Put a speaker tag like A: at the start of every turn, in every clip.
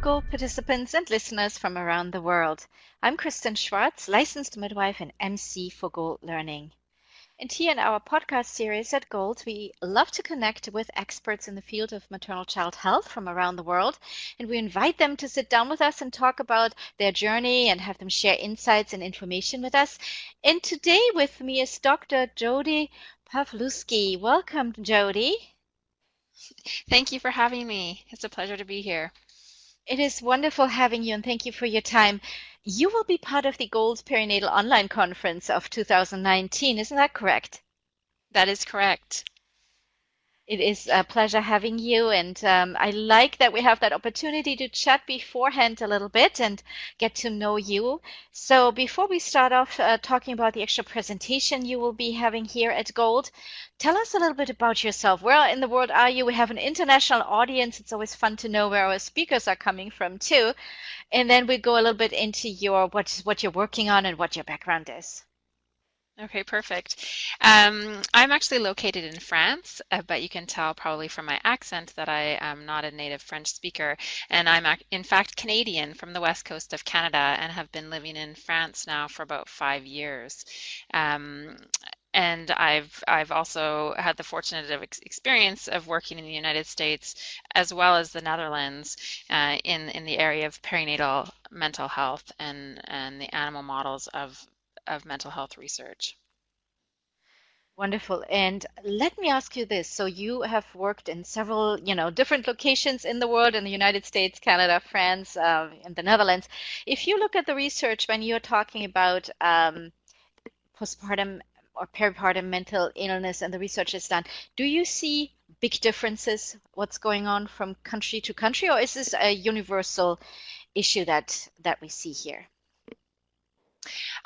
A: Gold participants and listeners from around the world. I'm Kristen Schwartz, licensed midwife and MC for Gold Learning. And here in our podcast series at Gold, we love to connect with experts in the field of maternal child health from around the world. And we invite them to sit down with us and talk about their journey and have them share insights and information with us. And today with me is Dr. Jodi Pawluski. Welcome, Jodi.
B: Thank you for having me. It's a pleasure to be here.
A: It is wonderful having you, and thank you for your time. You will be part of the Gold Perinatal Online Conference of 2019, isn't that correct?
B: That is correct.
A: It is a pleasure having you, and I like that we have that opportunity to chat beforehand a little bit and get to know you. So before we start off talking about the actual presentation you will be having here at Gold, tell us a little bit about yourself. Where in the world are you? We have an international audience. It's always fun to know where our speakers are coming from too. And then we go a little bit into what you're working on and what your background is.
B: Okay, perfect. I'm actually located in France, but you can tell probably from my accent that I am not a native French speaker. And I'm in fact Canadian from the west coast of Canada and have been living in France now for about 5 years. And I've also had the fortunate experience of working in the United States as well as the Netherlands in the area of perinatal mental health and the animal models of mental health research.
A: Wonderful. And let me ask you this. So you have worked in several, different locations in the world, in the United States, Canada, France, and the Netherlands. If you look at the research when you're talking about postpartum or peripartum mental illness and the research is done, do you see big differences, what's going on from country to country, or is this a universal issue that we see here?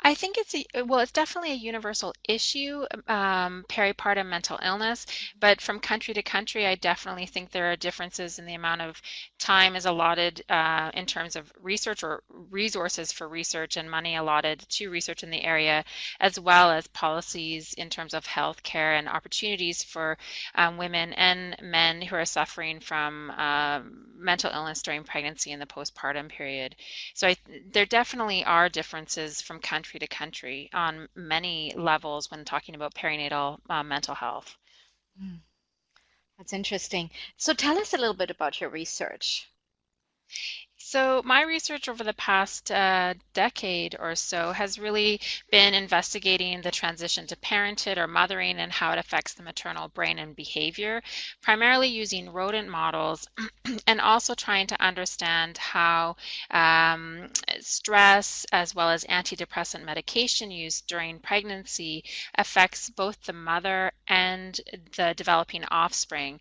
B: I think it's definitely a universal issue, peripartum mental illness, but from country to country, I definitely think there are differences in the amount of time is allotted in terms of research or resources for research and money allotted to research in the area, as well as policies in terms of health care and opportunities for women and men who are suffering from mental illness during pregnancy and the postpartum period. So there definitely are differences from country to country on many levels when talking about perinatal mental health.
A: Mm, that's interesting. So tell us a little bit about your research.
B: So my research over the past decade or so has really been investigating the transition to parenthood or mothering and how it affects the maternal brain and behavior, primarily using rodent models and also trying to understand how stress as well as antidepressant medication use during pregnancy affects both the mother and the developing offspring.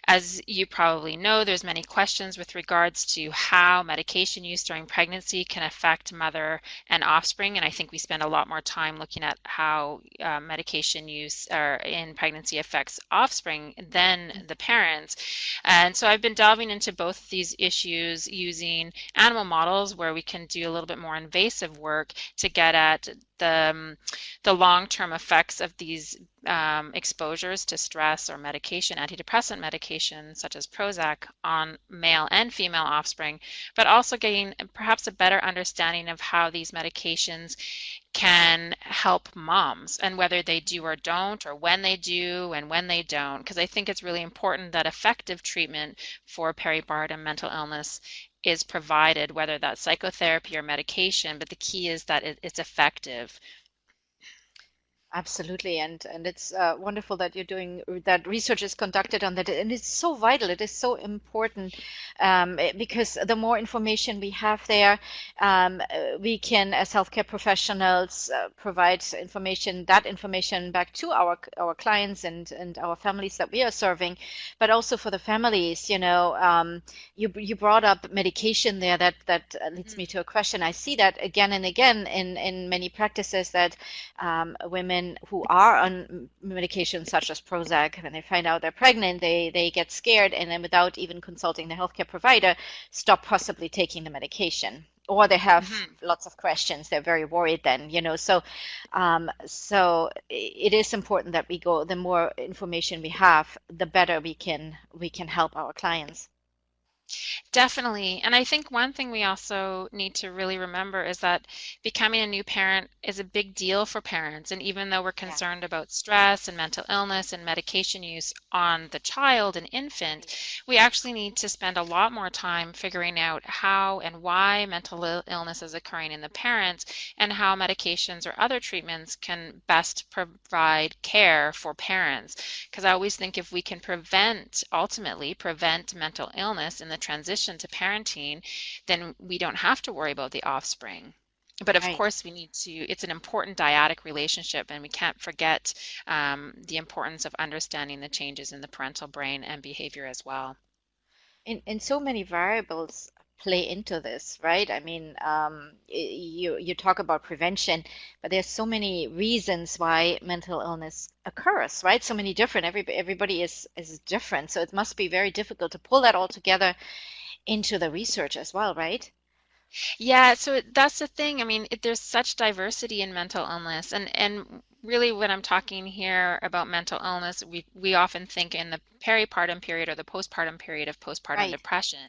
B: As you probably know, there's many questions with regards to how medication use during pregnancy can affect mother and offspring, and I think we spend a lot more time looking at how medication use in pregnancy affects offspring than the parents. And so I've been delving into both these issues using animal models where we can do a little bit more invasive work to get at the long-term effects of these exposures to stress or medication, antidepressant medication such as Prozac on male and female offspring, but also getting perhaps a better understanding of how these medications can help moms and whether they do or don't, or when they do and when they don't, because I think it's really important that effective treatment for peripartum mental illness is provided, whether that's psychotherapy or medication, but the key is that it's effective.
A: Absolutely, and it's wonderful that you're doing that. Research is conducted on that, and it's so vital. It is so important because the more information we have there, we can, as healthcare professionals, provide that information back to our clients and our families that we are serving, but also for the families. You brought up medication there. That leads me to a question. I see that again and again in many practices that women who are on medications such as Prozac, when they find out they're pregnant, they get scared and then without even consulting the healthcare provider, stop possibly taking the medication. Or they have lots of questions. They're very worried then, So it is important that the more information we have, the better we can help our clients.
B: Definitely. And I think one thing we also need to really remember is that becoming a new parent is a big deal for parents. And even though we're
A: Yeah.
B: concerned about stress and mental illness and medication use on the child and infant,
A: Right.
B: we actually need to spend a lot more time figuring out how and why mental illness is occurring in the parents and how medications or other treatments can best provide care for parents. Because I always think if we can ultimately prevent mental illness in the transition to parenting, then we don't have to worry about the offspring. But of
A: Right.
B: course, it's an important dyadic relationship, and we can't forget the importance of understanding the changes in the parental brain and behavior as well.
A: And so many variables play into this, right? I mean, you talk about prevention, but there's so many reasons why mental illness occurs, right? So many different. Everybody is different, so it must be very difficult to pull that all together into the research as well, right?
B: Yeah, so that's the thing. I mean, there's such diversity in mental illness, and really when I'm talking here about mental illness, we often think in the peripartum period or the postpartum period of postpartum
A: Right.
B: depression.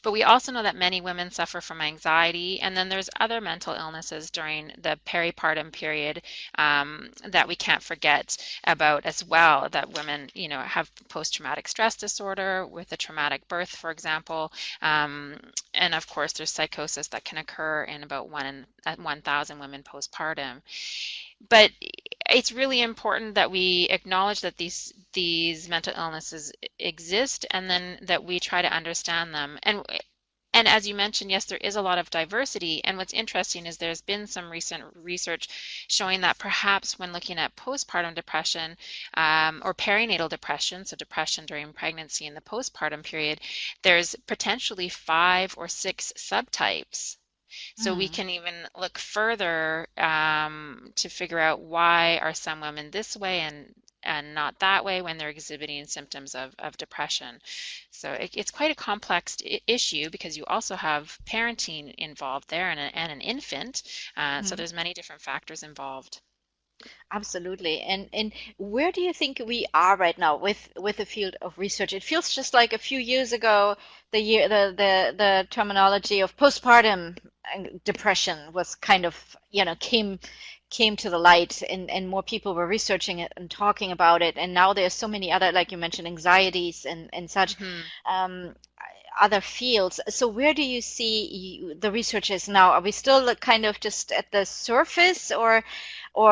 B: But we also know that many women suffer from anxiety, and then there's other mental illnesses during the peripartum period that we can't forget about as well, that women, have post-traumatic stress disorder with a traumatic birth, for example. And of course, there's psychosis that can occur in about 1,000 women postpartum. But it's really important that we acknowledge that these mental illnesses exist, and then that we try to understand them. And as you mentioned, yes, there is a lot of diversity. And what's interesting is there's been some recent research showing that perhaps when looking at postpartum depression or perinatal depression, so depression during pregnancy and the postpartum period, there's potentially 5 or 6 subtypes. So we
A: Mm.
B: can even look further to figure out why are some women this way and not that way when they're exhibiting symptoms of depression. So it's quite a complex issue because you also have parenting involved there and an infant. So
A: Mhm.
B: there's many different factors involved.
A: Absolutely. And where do you think we are right now with the field of research? It feels just like a few years ago, the terminology of postpartum depression was kind of, came to the light, and more people were researching it and talking about it. And now there's so many other, like you mentioned, anxieties and such,
B: Mhm.
A: um, other fields. So where do you see the research is now? Are we still kind of just at the surface, or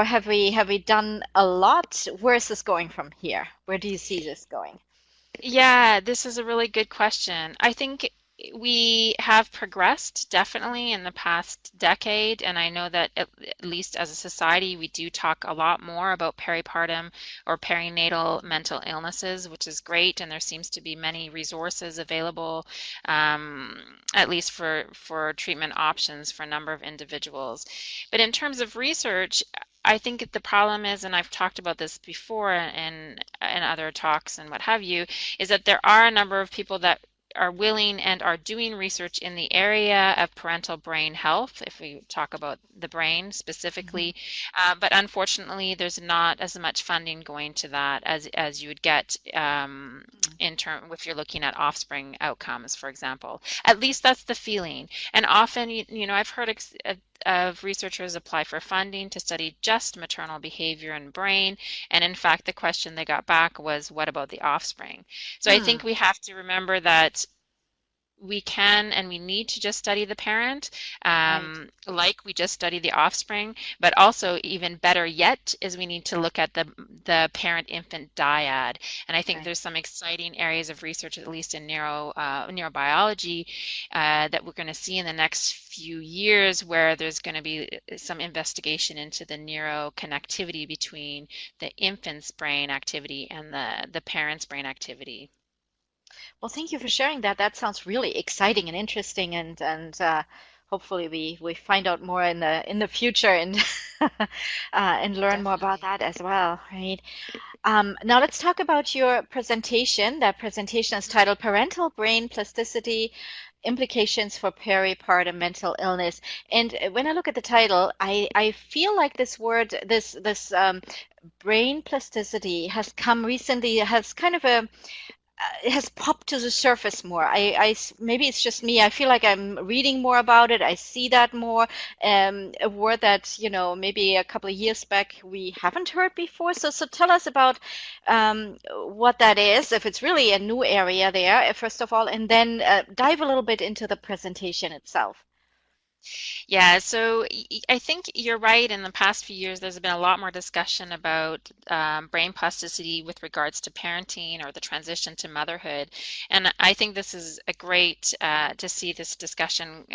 A: have we done a lot? Where is this going from here? Where do you see this going?
B: Yeah, this is a really good question. I think we have progressed definitely in the past decade, and I know that at least as a society, we do talk a lot more about peripartum or perinatal mental illnesses, which is great, and there seems to be many resources available, at least for treatment options for a number of individuals. But in terms of research, I think the problem is, and I've talked about this before in other talks and what have you, is that there are a number of people that are willing and are doing research in the area of parental brain health, if we talk about the brain
A: Mhm.
B: specifically. But unfortunately, there's not as much funding going to that as you would get in term if you're looking at offspring outcomes, for example. At least that's the feeling. And often, I've heard of researchers apply for funding to study just maternal behavior and brain. And in fact, the question they got back was, what about the offspring? So I
A: Hmm.
B: think we have to remember that we can and we need to just study the parent,
A: Right.
B: like we just study the offspring, but also even better yet is we need to look at the parent-infant dyad. And I think
A: Right.
B: there's some exciting areas of research, at least in neurobiology, that we're going to see in the next few years, where there's going to be some investigation into the neuroconnectivity between the infant's brain activity and the parent's brain activity.
A: Well, thank you for sharing that. That sounds really exciting and interesting, and hopefully we find out more in the future, and and learn more about
B: Definitely.
A: that as well, right? Now let's talk about your presentation. That presentation is titled Parental Brain Plasticity Implications for Peripartum Mental Illness. And when I look at the title, I feel like this word, this brain plasticity has come recently, has kind of it has popped to the surface more. Maybe it's just me. I feel like I'm reading more about it. I see that more. A word that, maybe a couple of years back we haven't heard before. So tell us about what that is, if it's really a new area there, first of all, and then dive a little bit into the presentation itself.
B: Yeah, so I think you're right. In the past few years, there's been a lot more discussion about brain plasticity with regards to parenting or the transition to motherhood. And I think this is a great to see this discussion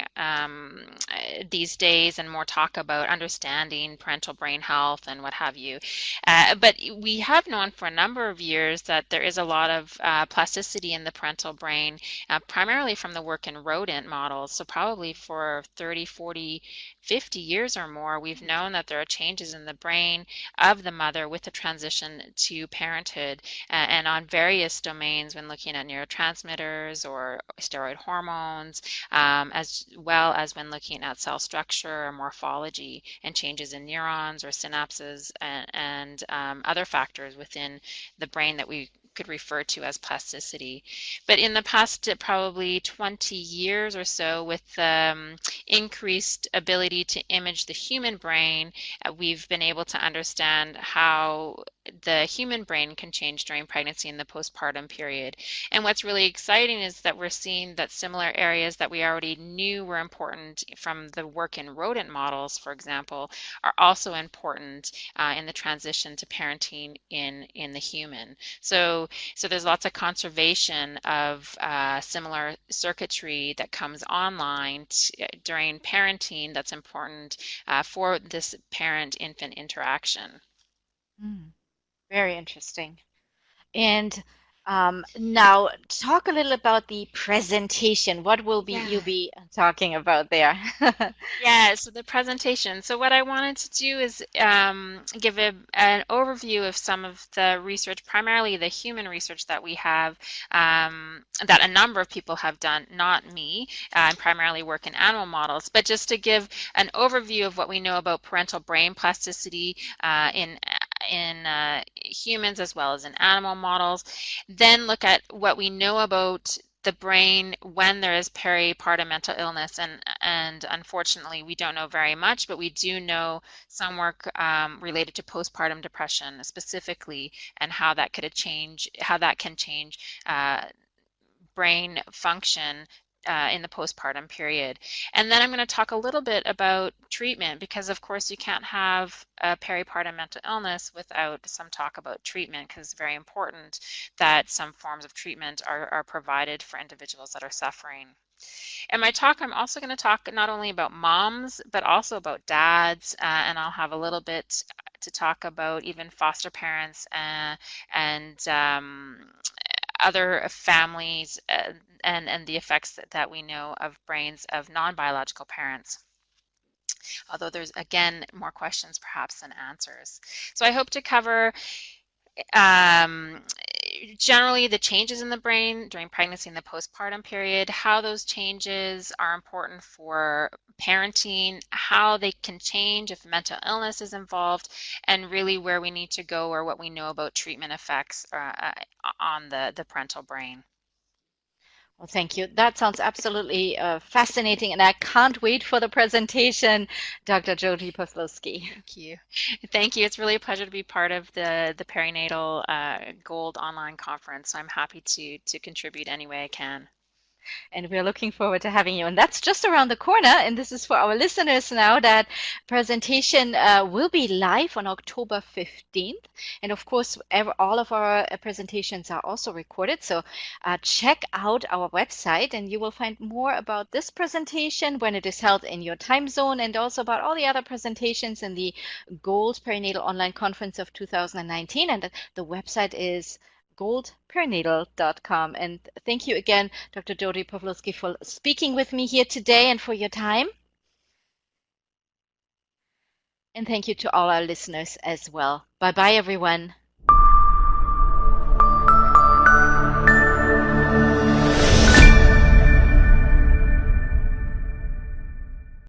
B: these days and more talk about understanding parental brain health and what have you. But we have known for a number of years that there is a lot of plasticity in the parental brain, primarily from the work in rodent models. So probably for 30, 40, 50 years or more, we've known that there are changes in the brain of the mother with the transition to parenthood, and on various domains when looking at neurotransmitters or steroid hormones, as well as when looking at cell structure or morphology and changes in neurons or synapses and other factors within the brain that we could refer to as plasticity. But in the past probably 20 years or so, with increased ability to image the human brain, we've been able to understand how the human brain can change during pregnancy and the postpartum period. And what's really exciting is that we're seeing that similar areas that we already knew were important from the work in rodent models, for example, are also important in the transition to parenting in the human. So there's lots of conservation of similar circuitry that comes online during parenting that's important for this parent-infant interaction.
A: Mm, very interesting. And now talk a little about the presentation. What will be
B: Yeah.
A: you be talking about there?
B: Yeah, so the presentation. So what I wanted to do is give an overview of some of the research, primarily the human research that we have, that a number of people have done, not me. I primarily work in animal models, but just to give an overview of what we know about parental brain plasticity in humans as well as in animal models. Then look at what we know about the brain when there is peripartum mental illness, and unfortunately we don't know very much, but we do know some work related to postpartum depression specifically, and how that can change brain function in the postpartum period. And then I'm going to talk a little bit about treatment, because of course you can't have a peripartum mental illness without some talk about treatment, because it's very important that some forms of treatment are provided for individuals that are suffering. In my talk, I'm also going to talk not only about moms, but also about dads, and I'll have a little bit to talk about even foster parents and other families, and the effects that we know of brains of non-biological parents. Although there's, again, more questions perhaps than answers. So I hope to cover um, generally the changes in the brain during pregnancy and the postpartum period, how those changes are important for parenting, how they can change if mental illness is involved, and really where we need to go or what we know about treatment effects on the parental brain.
A: Well, thank you. That sounds absolutely fascinating, and I can't wait for the presentation, Dr. Jodi Pawluski.
B: Thank you. Thank you. It's really a pleasure to be part of the Perinatal Gold online conference. So I'm happy to contribute any way I can.
A: And we're looking forward to having you. And that's just around the corner. And this is for our listeners now. That presentation will be live on October 15th. And of course, all of our presentations are also recorded. So check out our website and you will find more about this presentation when it is held in your time zone, and also about all the other presentations in the Gold Perinatal Online Conference of 2019. And the website is goldperinatal.com. And thank you again, Dr. Jodi Pawluski, for speaking with me here today and for your time. And thank you to all our listeners as well. Bye bye, everyone.